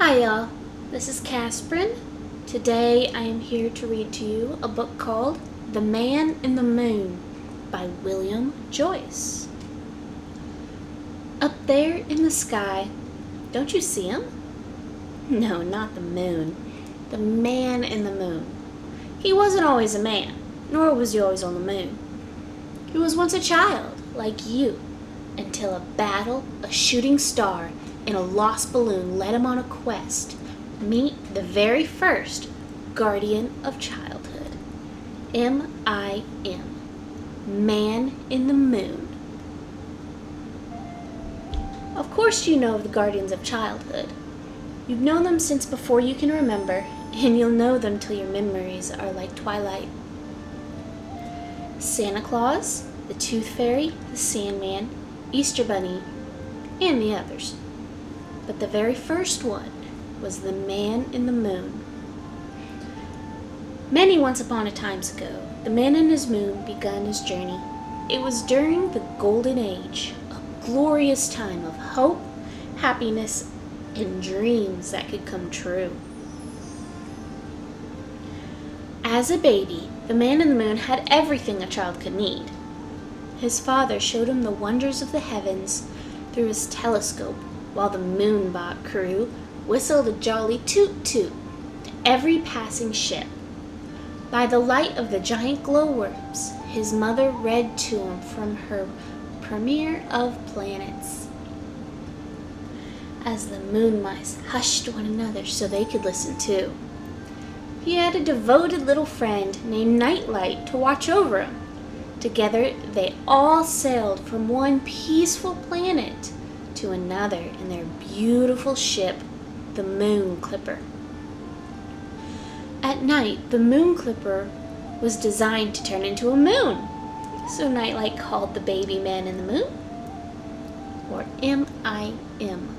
Hi y'all, this is Casperan. Today I am here to read to you a book called The Man in the Moon by Joyce. Up there in the sky, don't you see him? No, not the moon. The man in the moon. He wasn't always a man, nor was he always on the moon. He was once a child, like you, until a battle, a shooting star, and a lost balloon led him on a quest. Meet the very first guardian of childhood. M-I-M. Man in the Moon. Of course you know of the guardians of childhood. You've known them since before you can remember, and you'll know them till your memories are like twilight. Santa Claus, the Tooth Fairy, the Sandman, Easter Bunny, and the others. But the very first one was the Man in the Moon. Many once upon a times ago, the man in his moon begun his journey. It was during the Golden Age, a glorious time of hope, happiness, and dreams that could come true. As a baby, the man in the moon had everything a child could need. His father showed him the wonders of the heavens through his telescope, while the moonbot crew whistled a jolly toot-toot to every passing ship. By the light of the giant glowworms, his mother read to him from her Premier of Planets. As the moon mice hushed one another so they could listen too. He had a devoted little friend named Nightlight to watch over him. Together they all sailed from one peaceful planet to another in their beautiful ship, the Moon Clipper. At night, the Moon Clipper was designed to turn into a moon, so Nightlight called the baby man in the moon, or M-I-M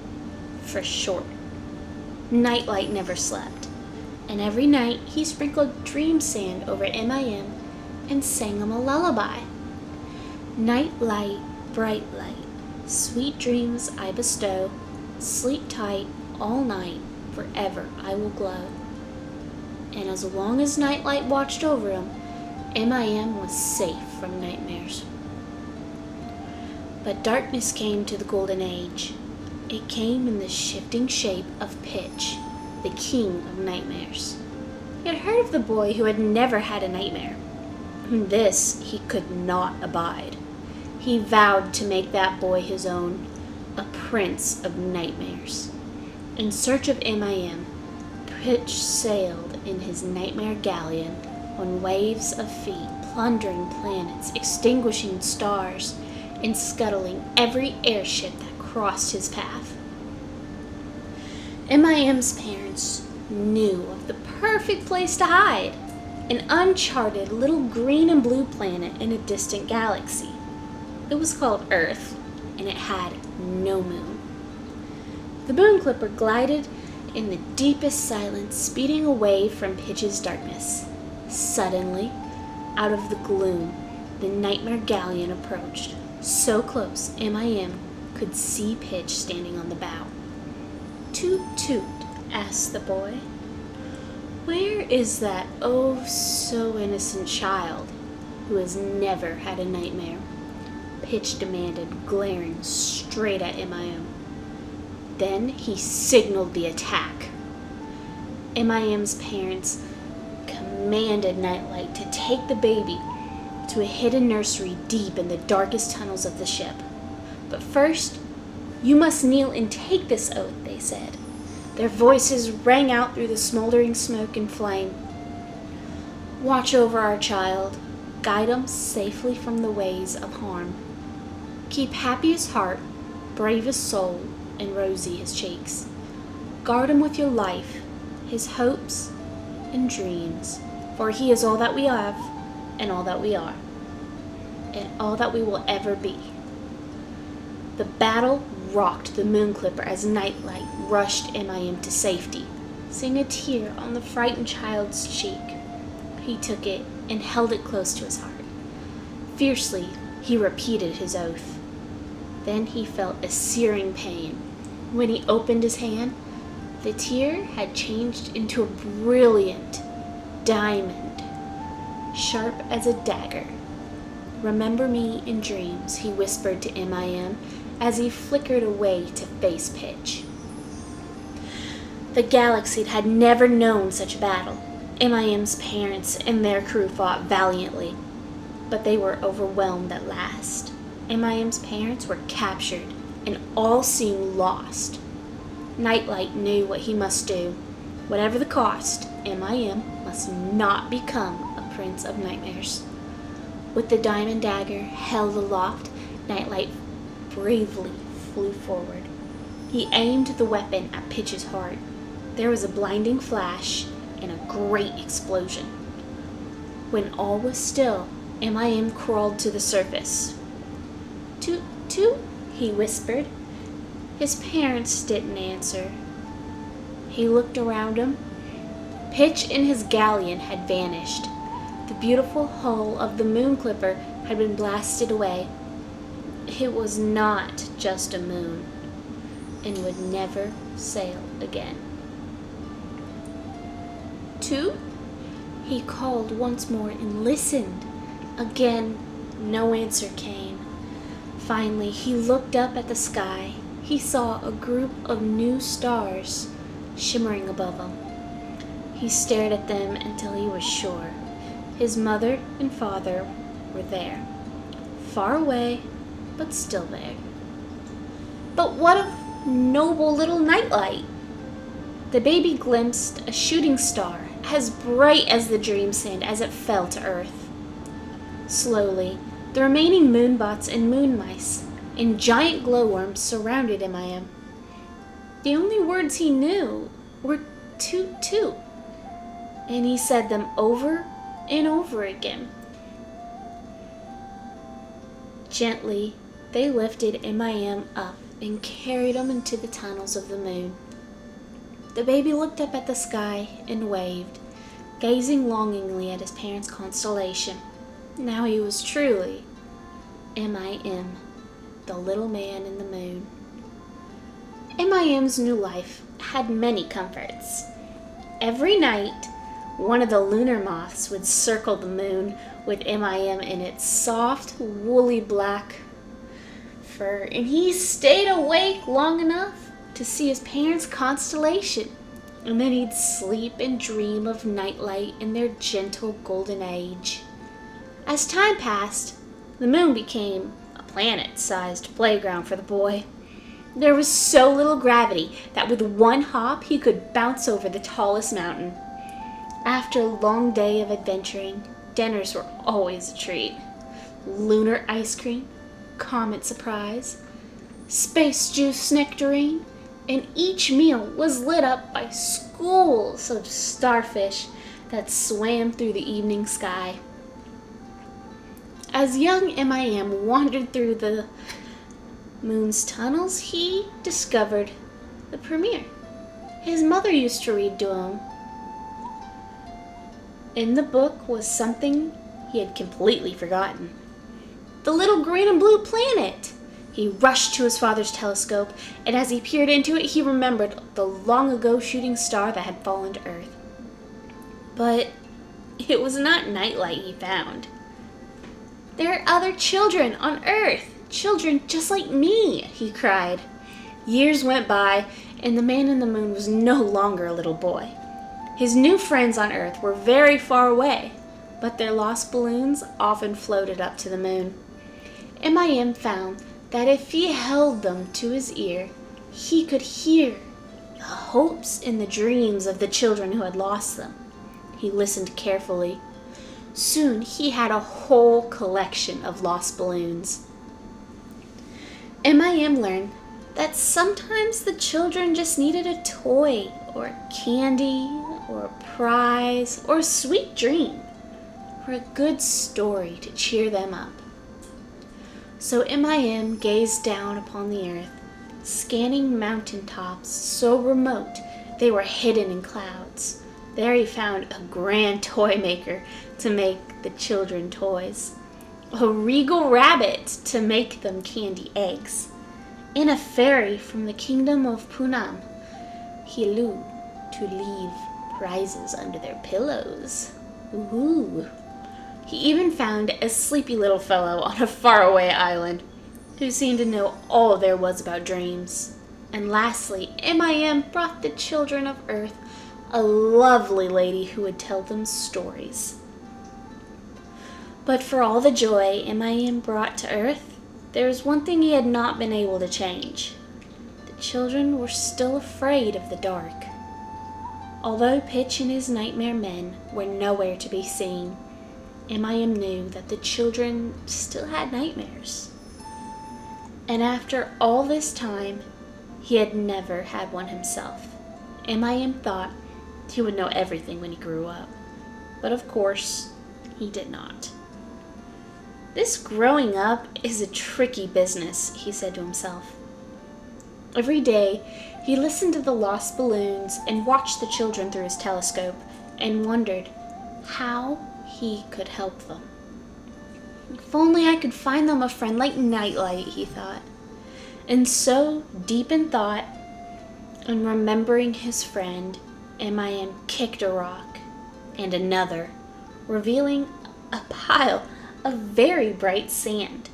for short. Nightlight never slept, and every night he sprinkled dream sand over M-I-M and sang him a lullaby. Nightlight, bright light, sweet dreams I bestow, sleep tight all night, forever I will glow. And as long as Nightlight watched over him, M-I-M was safe from nightmares. But darkness came to the Golden Age. It came in the shifting shape of Pitch, the king of nightmares. He had heard of the boy who had never had a nightmare. This he could not abide. He vowed to make that boy his own, a prince of nightmares. In search of M-I-M, Pitch sailed in his nightmare galleon on waves of feet, plundering planets, extinguishing stars, and scuttling every airship that crossed his path. M-I-M's parents knew of the perfect place to hide, an uncharted little green and blue planet in a distant galaxy. It was called Earth, and it had no moon. The Moon Clipper glided in the deepest silence, speeding away from Pitch's darkness. Suddenly, out of the gloom, the nightmare galleon approached, so close M-I-M could see Pitch standing on the bow. "Toot toot," asked the boy. "Where is that oh so innocent child who has never had a nightmare?" Pitch demanded, glaring straight at M-I-M. Then he signaled the attack. M-I-M's parents commanded Nightlight to take the baby to a hidden nursery deep in the darkest tunnels of the ship. "But first, you must kneel and take this oath," they said. Their voices rang out through the smoldering smoke and flame. "Watch over our child. Guide him safely from the ways of harm. Keep happy his heart, brave his soul, and rosy his cheeks. Guard him with your life, his hopes and dreams, for he is all that we have, and all that we are, and all that we will ever be." The battle rocked the Moon Clipper as Nightlight rushed M-I-M to safety, seeing a tear on the frightened child's cheek. He took it and held it close to his heart. Fiercely, he repeated his oath. Then he felt a searing pain. When he opened his hand, The tear had changed into a brilliant diamond, sharp as a dagger. "Remember me in dreams," he whispered to M.I.M. as he flickered away to face pitch. The galaxy had never known such a battle. M.I.M.'s parents and their crew fought valiantly, but they were overwhelmed at last. M.I.M.'s parents were captured, and all seemed lost. Nightlight knew what he must do. Whatever the cost, M.I.M. must not become a prince of nightmares. With the diamond dagger held aloft, Nightlight bravely flew forward. He aimed the weapon at Pitch's heart. There was a blinding flash and a great explosion. When all was still, M.I.M. crawled to the surface. "Toot, toot," he whispered. His parents didn't answer. He looked around him. Pitch and his galleon had vanished. The beautiful hull of the moon clipper had been blasted away. It was not just a moon, and would never sail again. "Toot?" He called once more and listened. Again, no answer came. Finally, he looked up at the sky. He saw a group of new stars shimmering above him. He stared at them until he was sure. His mother and father were there, far away, but still there. But what of noble little Nightlight? The baby glimpsed a shooting star as bright as the dream sand as it fell to earth. Slowly, the remaining moonbots and moon mice and giant glowworms surrounded M.I.M. The only words he knew were "toot toot," and he said them over and over again. Gently, they lifted M.I.M. up and carried him into the tunnels of the moon. The baby looked up at the sky and waved, gazing longingly at his parents' constellation. Now he was truly M.I.M., the little man in the moon. M.I.M.'s new life had many comforts. Every night, one of the lunar moths would circle the moon with M.I.M. in its soft, woolly black fur, and he stayed awake long enough to see his parents' constellation, and then he'd sleep and dream of Nightlight in their gentle golden age. As time passed, the moon became a planet-sized playground for the boy. There was so little gravity that with one hop he could bounce over the tallest mountain. After a long day of adventuring, dinners were always a treat. Lunar ice cream, comet surprise, space juice nectarine, and each meal was lit up by schools of starfish that swam through the evening sky. As young M.I.M. wandered through the moon's tunnels, he discovered the premiere. His mother used to read to him. In the book was something he had completely forgotten. The little green and blue planet! He rushed to his father's telescope, and as he peered into it, he remembered the long-ago shooting star that had fallen to Earth. But it was not Nightlight he found. "There are other children on Earth, children just like me," he cried. Years went by, and the man in the moon was no longer a little boy. His new friends on Earth were very far away, but their lost balloons often floated up to the moon. M.I.M. found that if he held them to his ear, he could hear the hopes and the dreams of the children who had lost them. He listened carefully. Soon he had a whole collection of lost balloons. M.I.M. learned that sometimes the children just needed a toy or candy or a prize or a sweet dream or a good story to cheer them up. So M.I.M. gazed down upon the earth, scanning mountain tops so remote they were hidden in clouds. There he found a grand toy maker to make the children toys, a regal rabbit to make them candy eggs, and a fairy from the kingdom of Punam. Hilu, to leave prizes under their pillows. Ooh. He even found a sleepy little fellow on a faraway island who seemed to know all there was about dreams. And lastly, MIM brought the children of Earth a lovely lady who would tell them stories. But for all the joy MIM brought to Earth, there was one thing he had not been able to change. The children were still afraid of the dark. Although Pitch and his nightmare men were nowhere to be seen, MIM knew that the children still had nightmares. And after all this time, he had never had one himself. MIM thought he would know everything when he grew up. But of course, he did not. This growing up is a tricky business, he said to himself. Every day, he listened to the lost balloons and watched the children through his telescope and wondered how he could help them. If only I could find them a friend like Nightlight, he thought. And so, deep in thought, and remembering his friend, MIM kicked a rock and another, revealing a pile of very bright sand.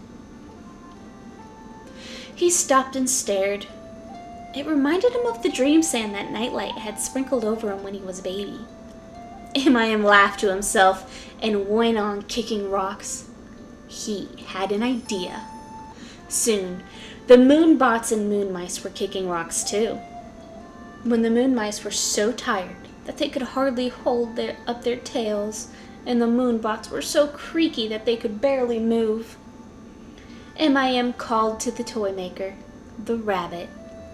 He stopped and stared. It reminded him of the dream sand that Nightlight had sprinkled over him when he was a baby. MIM laughed to himself and went on kicking rocks. He had an idea. Soon, the moon bots and moon mice were kicking rocks too. When the moon mice were so tired that they could hardly hold up their tails, and the moon bots were so creaky that they could barely move, MIM called to the toy maker, the rabbit,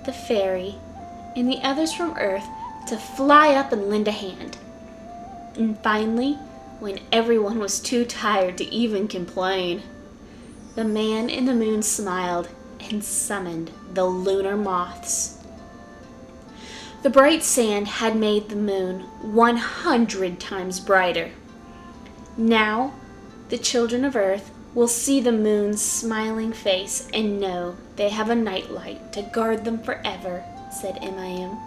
the fairy, and the others from Earth to fly up and lend a hand. And finally, when everyone was too tired to even complain, the man in the moon smiled and summoned the lunar moths. The bright sand had made the moon 100 times brighter. Now, the children of Earth will see the moon's smiling face and know they have a nightlight to guard them forever, said MIM.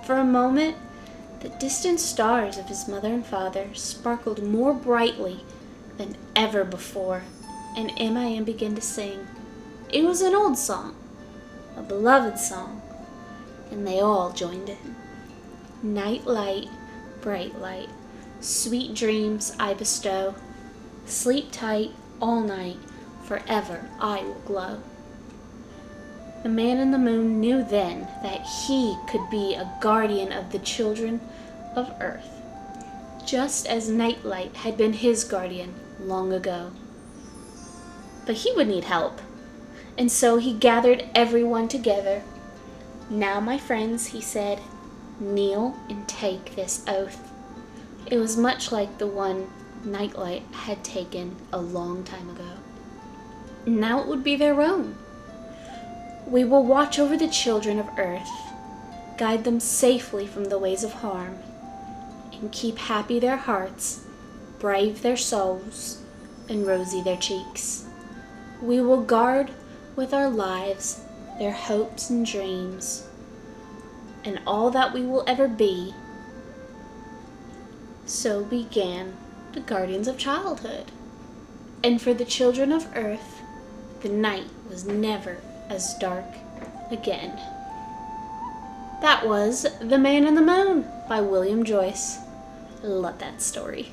For a moment, the distant stars of his mother and father sparkled more brightly than ever before, and MIM began to sing. It was an old song, a beloved song, and they all joined in. Night light, bright light, sweet dreams I bestow. Sleep tight all night, forever I will glow. The man in the moon knew then that he could be a guardian of the children of Earth, just as Nightlight had been his guardian long ago. But he would need help, and so he gathered everyone together. Now, my friends, he said, kneel and take this oath. It was much like the one Nightlight had taken a long time ago. Now it would be their own. We will watch over the children of Earth, guide them safely from the ways of harm, and keep happy their hearts, brave their souls, and rosy their cheeks. We will guard with our lives their hopes and dreams, and all that we will ever be. So began the Guardians of Childhood. And for the children of Earth, the night was never as dark again. That was The Man in the Moon by William Joyce. Love that story.